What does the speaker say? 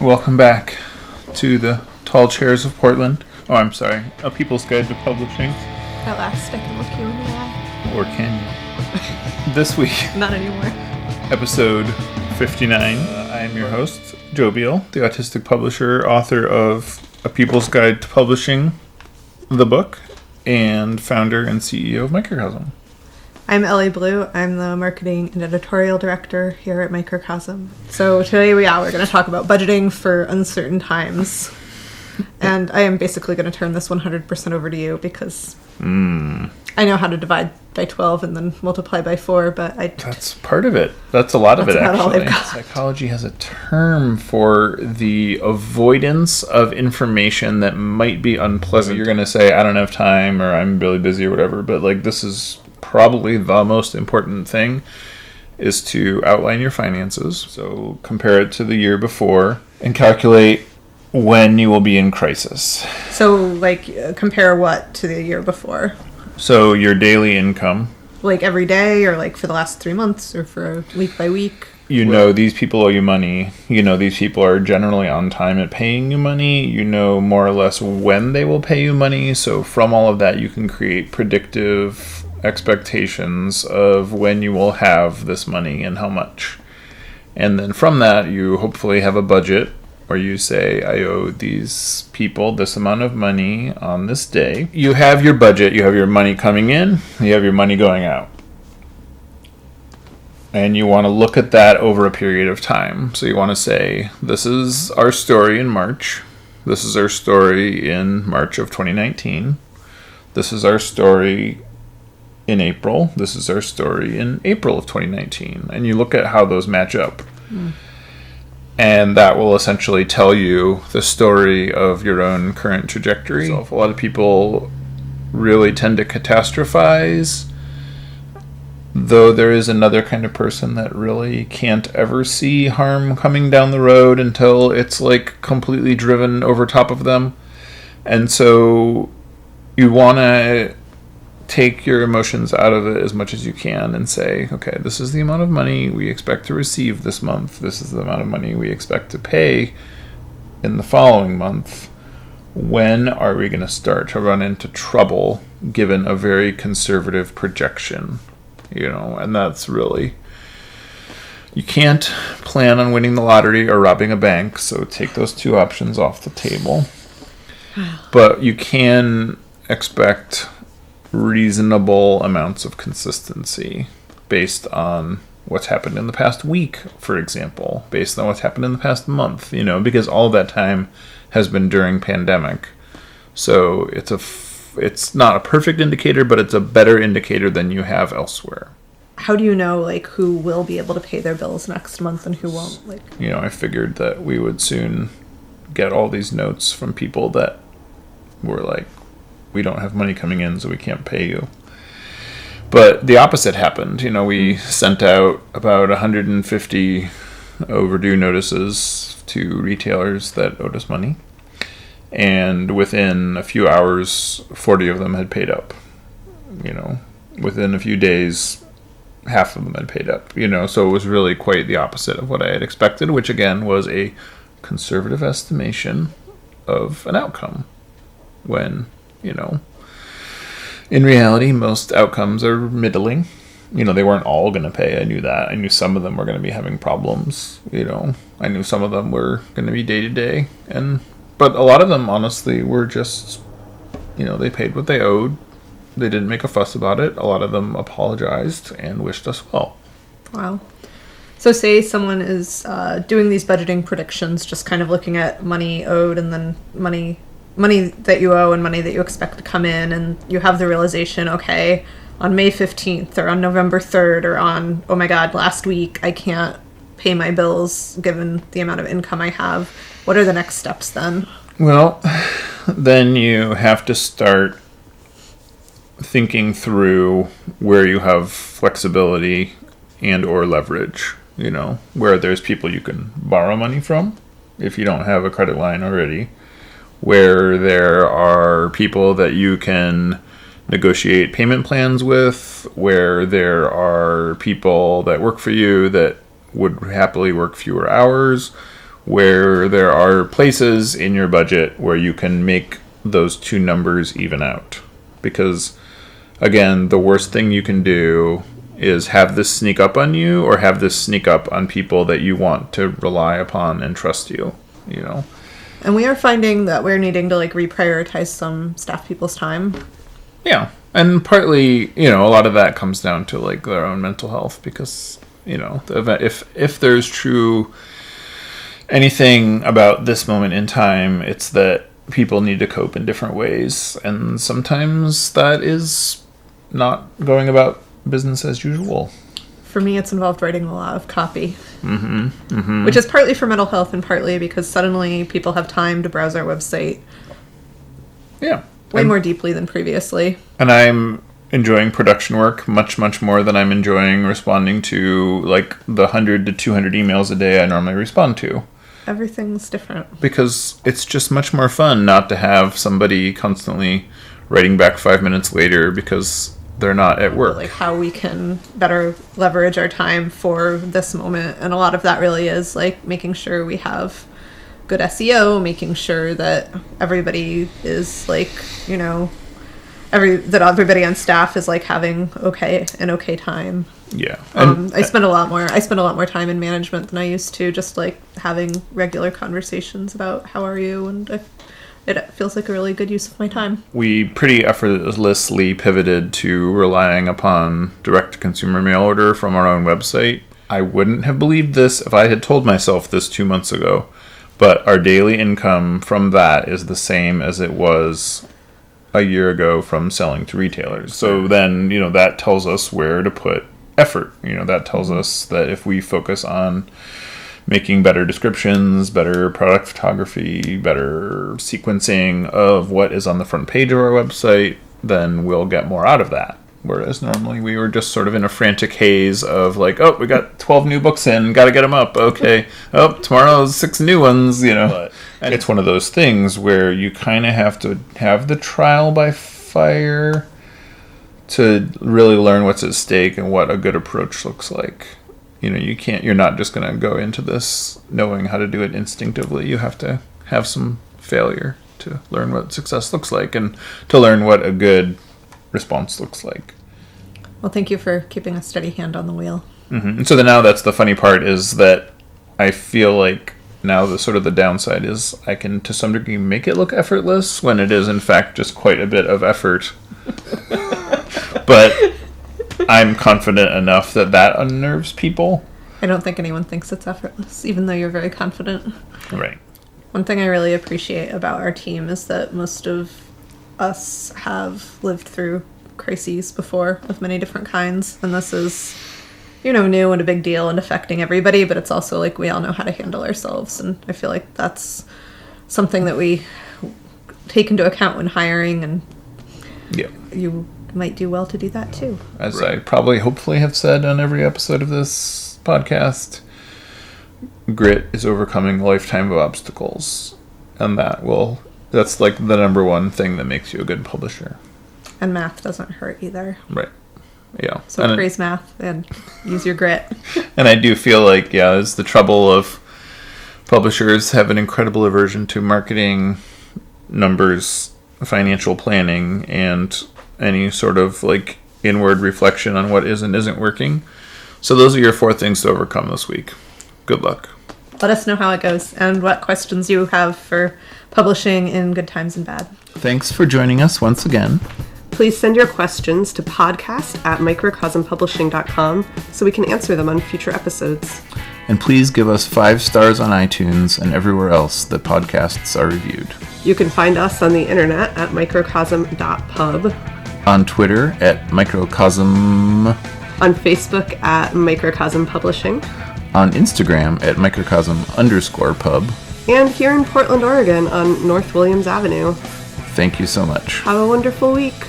Welcome back to the Tall Chairs of Portland. Oh, I'm sorry. A People's Guide to Publishing. At last I can look you in the eye. Or can you? This week, Not anymore. episode 59. I am your host, Jovial, the autistic publisher, author of A People's Guide to Publishing, the book, and founder and CEO of Microcosm. I'm Ellie Blue. I'm the marketing and editorial director here at Microcosm. So today we're going to talk about budgeting for uncertain times. And I am basically going to turn this 100% over to you because I know how to divide by 12 and then multiply by 4, but That's part of it. That's a lot of it, about all actually. they've got. Psychology has a term for the avoidance of information that might be unpleasant. You're going to say, I don't have time, or I'm really busy, or whatever, but this is probably the most important thing, is to outline your finances. So compare it to the year before and calculate when you will be in crisis. So compare what to the year before? So your daily income. Every day or for the last 3 months or for week by week? You know these people owe you money. You know these people are generally on time at paying you money. You know more or less when they will pay you money. So from all of that, you can create predictive expectations of when you will have this money and how much. And then from that, you hopefully have a budget where you say, I owe these people this amount of money on this day. You have your budget, you have your money coming in, you have your money going out. And you want to look at that over a period of time. So you want to say, this is our story in March. This is our story in March of 2019. This is our story in April. This is our story in April of 2019. And you look at how those match up. And that will essentially tell you the story of your own current trajectory. So a lot of people really tend to catastrophize, though there is another kind of person that really can't ever see harm coming down the road until it's completely driven over top of them. And so you want to take your emotions out of it as much as you can and say, okay, this is the amount of money we expect to receive this month. This is the amount of money we expect to pay in the following month. When are we going to start to run into trouble given a very conservative projection? And that's really, you can't plan on winning the lottery or robbing a bank, so take those two options off the table. But you can expect reasonable amounts of consistency based on what's happened in the past week, for example, based on what's happened in the past month, because all that time has been during pandemic. So it's not a perfect indicator, but it's a better indicator than you have elsewhere. How do you know who will be able to pay their bills next month and who won't? I figured that we would soon get all these notes from people that were we don't have money coming in, so we can't pay you. But the opposite happened. We sent out about 150 overdue notices to retailers that owed us money. And within a few hours, 40 of them had paid up. Within a few days, half of them had paid up. So it was really quite the opposite of what I had expected, which again was a conservative estimation of an outcome. When in reality, most outcomes are middling. They weren't all going to pay. I knew that. I knew some of them were going to be having problems. I knew some of them were going to be day to day. But a lot of them, honestly, were just, they paid what they owed. They didn't make a fuss about it. A lot of them apologized and wished us well. Wow. So say someone is doing these budgeting predictions, just kind of looking at money owed and then money that you owe and money that you expect to come in, and you have the realization, okay, on May 15th or on November 3rd or on, oh my God, last week I can't pay my bills given the amount of income I have. What are the next steps then? Well, then you have to start thinking through where you have flexibility and or leverage, where there's people you can borrow money from if you don't have a credit line already, where there are people that you can negotiate payment plans with, where there are people that work for you that would happily work fewer hours, where there are places in your budget where you can make those two numbers even out. Because, again, the worst thing you can do is have this sneak up on you or have this sneak up on people that you want to rely upon and trust you, you know? And we are finding that we're needing to, like, reprioritize some staff people's time. Yeah. And partly, you know, a lot of that comes down to, like, their own mental health because, you know, if there's true anything about this moment in time, it's that people need to cope in different ways. And sometimes that is not going about business as usual. For me, it's involved writing a lot of copy. Which is partly for mental health and partly because suddenly people have time to browse our website. Yeah. Way more deeply than previously. And I'm enjoying production work much, much more than I'm enjoying responding to, like, the 100 to 200 emails a day I normally respond to. Everything's different. Because it's just much more fun not to have somebody constantly writing back 5 minutes later because they're not at work. Like how we can better leverage our time for this moment. And a lot of that really is like making sure we have good SEO, making sure that everybody is like, you know, that everybody on staff is like having an okay time. Yeah. I spend a lot more time in management than I used to, just like having regular conversations about how are you, and it feels like a really good use of my time. We pretty effortlessly pivoted to relying upon direct-to-consumer mail order from our own website. I wouldn't have believed this if I had told myself this 2 months ago, but our daily income from that is the same as it was a year ago from selling to retailers. So then, you know, that tells us where to put effort. You know, that tells us that if we focus on making better descriptions, better product photography, better sequencing of what is on the front page of our website, then we'll get more out of that. Whereas normally we were just sort of in a frantic haze of like, oh, we got 12 new books in, got to get them up. Okay. Oh, tomorrow's 6 new ones, you know. And it's one of those things where you kind of have to have the trial by fire to really learn what's at stake and what a good approach looks like. You know, you're not just going to go into this knowing how to do it instinctively. You have to have some failure to learn what success looks like and to learn what a good response looks like. Well, thank you for keeping a steady hand on the wheel. And so now that's the funny part is that I feel like now the downside is I can to some degree make it look effortless when it is in fact just quite a bit of effort. But I'm confident enough that unnerves people. I don't think anyone thinks it's effortless, even though you're very confident. Right. One thing I really appreciate about our team is that most of us have lived through crises before of many different kinds, and this is, you know, new and a big deal and affecting everybody, but it's also like we all know how to handle ourselves, and I feel like that's something that we take into account when hiring, and yeah, you might do well to do that too. As I probably hopefully have said on every episode of this podcast, grit is overcoming a lifetime of obstacles, and that's like the number one thing that makes you a good publisher. And math doesn't hurt either. Right. Yeah. So praise math and use your grit. And I do feel like, yeah, it's the trouble of publishers have an incredible aversion to marketing, numbers, financial planning, and any sort of like inward reflection on what is and isn't working. So those are your 4 things to overcome this week. Good luck. Let us know how it goes and what questions you have for publishing in good times and bad. Thanks for joining us once again. Please send your questions to podcast@microcosmpublishing.com so we can answer them on future episodes. And please give us 5 stars on iTunes and everywhere else that podcasts are reviewed. You can find us on the internet at microcosm.pub. On Twitter at Microcosm. On Facebook at Microcosm Publishing. On Instagram at Microcosm_pub. And here in Portland, Oregon on North Williams Avenue. Thank you so much. Have a wonderful week.